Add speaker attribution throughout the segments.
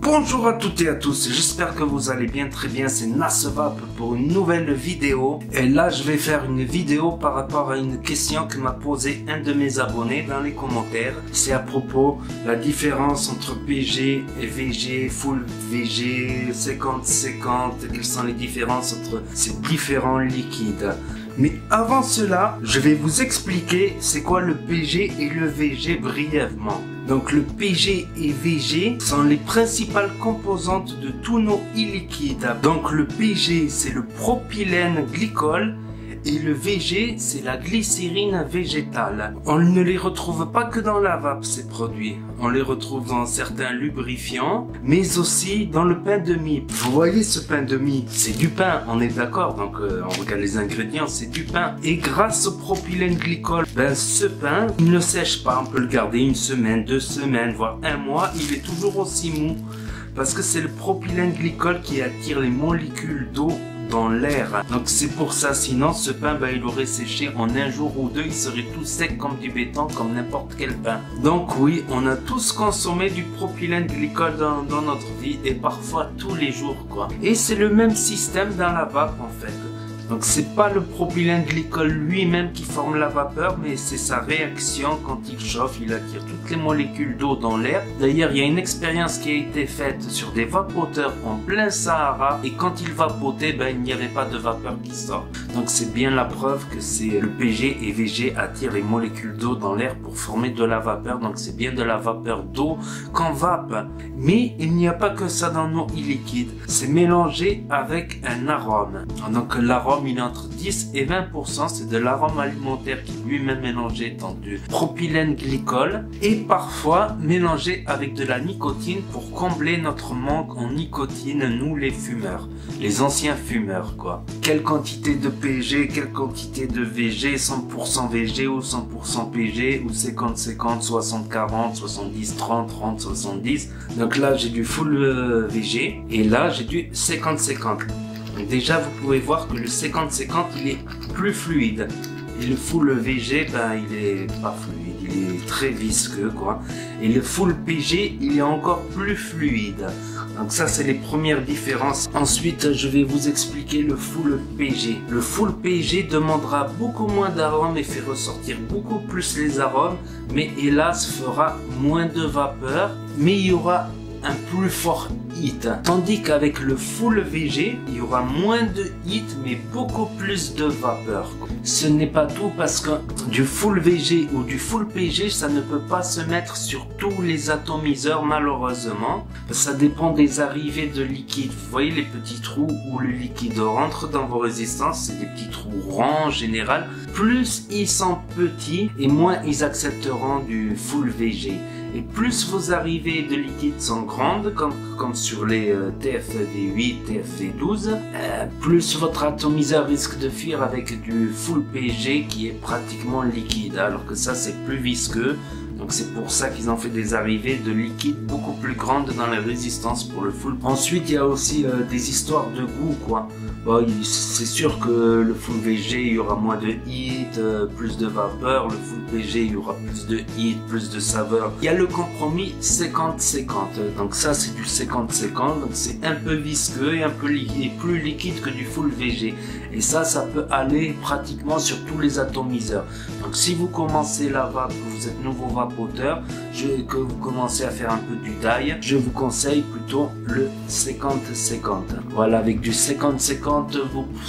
Speaker 1: Bonjour à toutes et à tous, j'espère que vous allez bien, très bien, c'est Nasvap pour une nouvelle vidéo. Et là je vais faire une vidéo par rapport à une question que m'a posée un de mes abonnés dans les commentaires. C'est à propos de la différence entre PG et VG, Full VG, 50-50, quelles sont les différences entre ces différents liquides. Mais avant cela, je vais vous expliquer c'est quoi le PG et le VG brièvement. Donc le PG et VG sont les principales composantes de tous nos e-liquides. Donc le PG c'est le propylène glycol et le VG c'est la glycérine végétale. On ne les retrouve pas que dans la vape ces produits. On les retrouve dans certains lubrifiants, mais aussi dans le pain de mie. Vous voyez ce pain de mie, c'est du pain, on est d'accord, donc on regarde les ingrédients, c'est du pain. Et grâce au propylène glycol, ce pain, il ne sèche pas, on peut le garder une semaine, 2 semaines, voire un mois, il est toujours aussi mou. Parce que c'est le propylène glycol qui attire les molécules d'eau dans l'air. Donc c'est pour ça, sinon ce pain il aurait séché en un jour ou deux, il serait tout sec comme du béton, comme n'importe quel pain. Donc oui, on a tous consommé du propylène glycol dans notre vie et parfois tous les jours quoi. Et c'est le même système dans la vape en fait. Donc c'est pas le propylène glycol lui-même qui forme la vapeur, mais c'est sa réaction quand il chauffe, il attire toutes les molécules d'eau dans l'air. D'ailleurs, il y a une expérience qui a été faite sur des vapoteurs en plein Sahara, et quand ils vapotaient, il n'y avait pas de vapeur qui sort. Donc c'est bien la preuve que c'est le PG et VG attirent les molécules d'eau dans l'air pour former de la vapeur. Donc c'est bien de la vapeur d'eau qu'on vape. Mais il n'y a pas que ça dans nos e-liquides. C'est mélangé avec un arôme. Donc l'arôme, il est entre 10 et 20%, c'est de l'arôme alimentaire qui lui-même mélangé dans du propylène glycol et parfois mélangé avec de la nicotine pour combler notre manque en nicotine, nous les fumeurs, les anciens fumeurs quoi. Quelle quantité de PG, quelle quantité de VG, 100% VG ou 100% PG ou 50-50, 60-40, 70-30, 30-70. Donc là j'ai du full VG et là j'ai du 50-50. Déjà vous pouvez voir que le 50-50 il est plus fluide et le full VG il est pas fluide, il est très visqueux quoi, et le full PG il est encore plus fluide. Donc ça c'est les premières différences. Ensuite je vais vous expliquer le full PG. Le full PG demandera beaucoup moins d'arômes et fait ressortir beaucoup plus les arômes, mais hélas fera moins de vapeur, mais il y aura un plus fort hit. Tandis qu'avec le full VG, il y aura moins de hit mais beaucoup plus de vapeur. Ce n'est pas tout parce que du full VG ou du full PG, ça ne peut pas se mettre sur tous les atomiseurs malheureusement. Ça dépend des arrivées de liquide. Vous voyez les petits trous où le liquide rentre dans vos résistances, c'est des petits trous ronds en général. Plus ils sont petits et moins ils accepteront du full VG. Et plus vos arrivées de liquide sont grandes, comme sur les TFV8, TFV12, plus votre atomiseur risque de fuir avec du full PG qui est pratiquement liquide, alors que ça c'est plus visqueux. Donc c'est pour ça qu'ils ont fait des arrivées de liquide beaucoup plus grandes dans les résistances pour le full. Ensuite il y a aussi des histoires de goût quoi. Bon, c'est sûr que le full VG il y aura moins de hit, plus de vapeur, le full PG il y aura plus de hit, plus de saveur. Il y a le compromis 50-50, donc ça c'est du 50-50, donc c'est un peu visqueux et un peu plus liquide que du full VG. Et ça peut aller pratiquement sur tous les atomiseurs. Donc si vous commencez la vape, que vous êtes nouveau vapoteur, que vous commencez à faire un peu du dye, je vous conseille plutôt le 50-50. Voilà, avec du 50-50,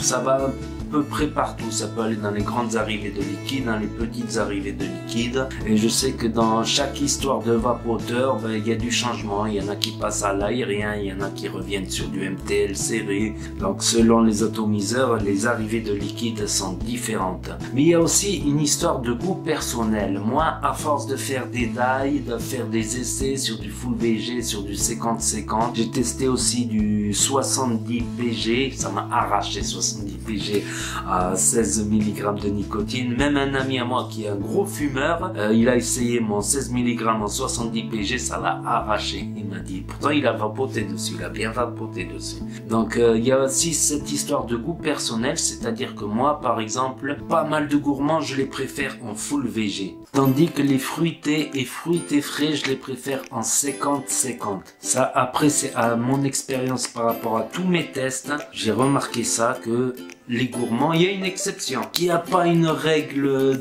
Speaker 1: ça va à peu près partout, ça peut aller dans les grandes arrivées de liquide, dans les petites arrivées de liquide, et je sais que dans chaque histoire de vapoteur, il y a du changement, il y en a qui passent à l'aérien, il y en a qui reviennent sur du MTL serré, donc selon les atomiseurs, les arrivées de liquide sont différentes. Mais il y a aussi une histoire de goût personnel. Moi, à force de faire des dyes, de faire des essais sur du full VG, sur du 50-50, j'ai testé aussi du 70 PG, ça m'a arraché 70 PG. à 16 mg de nicotine. Même un ami à moi qui est un gros fumeur, il a essayé mon 16 mg en 70 pg, ça l'a arraché. Il m'a dit, pourtant il a vapoté dessus, il a bien vapoté dessus. Donc il y a aussi cette histoire de goût personnel, c'est-à-dire que moi par exemple, pas mal de gourmands je les préfère en full VG. Tandis que les fruités et fruités frais, je les préfère en 50-50. Ça, après, c'est à mon expérience par rapport à tous mes tests. J'ai remarqué ça, que les gourmands, il y a une exception, qui n'a pas une règle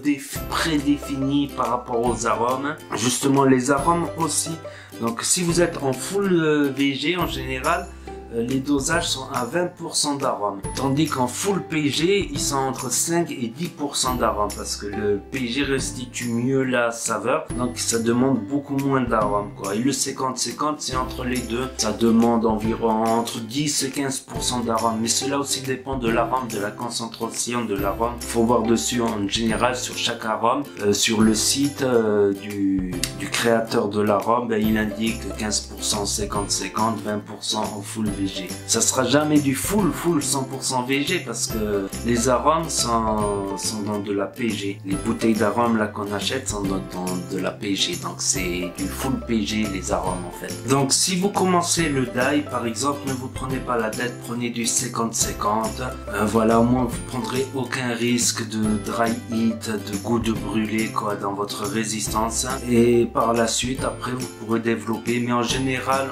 Speaker 1: prédéfinie par rapport aux arômes. Justement, les arômes aussi. Donc, si vous êtes en full VG, en général, les dosages sont à 20% d'arôme. Tandis qu'en full PG, ils sont entre 5 et 10% d'arôme parce que le PG restitue mieux la saveur. Donc ça demande beaucoup moins d'arôme, quoi. Et le 50-50, c'est entre les deux. Ça demande environ entre 10 et 15% d'arôme. Mais cela aussi dépend de l'arôme, de la concentration de l'arôme. Il faut voir dessus en général sur chaque arôme. Sur le site du créateur de l'arôme, il indique 15% 50-50, 20% en full VG. Ça sera jamais du full 100% VG parce que les arômes sont dans de la PG. Les bouteilles d'arômes là qu'on achète sont dans de la PG. Donc c'est du full PG les arômes en fait. Donc si vous commencez le dye par exemple, ne vous prenez pas la tête, prenez du 50-50. Voilà, au moins vous prendrez aucun risque de dry heat, de goût de brûlé quoi dans votre résistance. Et par la suite après vous pourrez développer. Mais en général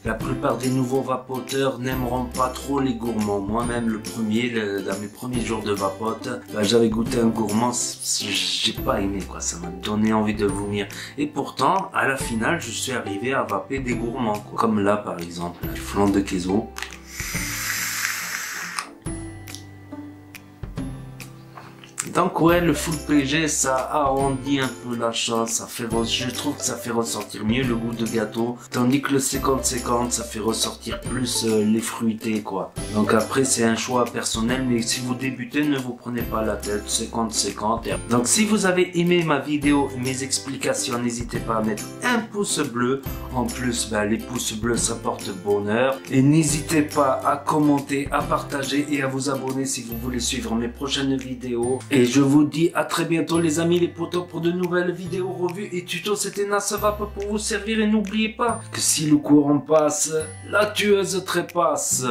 Speaker 1: la plupart des nouveaux vapoteurs n'aimeront pas trop les gourmands. Moi-même le premier, dans mes premiers jours de vapote, j'avais goûté un gourmand, j'ai pas aimé quoi, ça m'a donné envie de vomir. Et pourtant, à la finale, je suis arrivé à vaper des gourmands, quoi. Comme là par exemple, du flan de queso. Donc ouais, le full PG, ça arrondit un peu la chose, je trouve que ça fait ressortir mieux le goût de gâteau, tandis que le 50-50, ça fait ressortir plus les fruités quoi. Donc après c'est un choix personnel, mais si vous débutez, ne vous prenez pas la tête, 50-50. Donc si vous avez aimé ma vidéo, mes explications, n'hésitez pas à mettre un pouce bleu. En plus, les pouces bleus ça porte bonheur. Et n'hésitez pas à commenter, à partager et à vous abonner si vous voulez suivre mes prochaines vidéos. Et je vous dis à très bientôt les amis les potos pour de nouvelles vidéos, revues et tutos. C'était NasVap pour vous servir et n'oubliez pas que si le courant passe, la tueuse trépasse.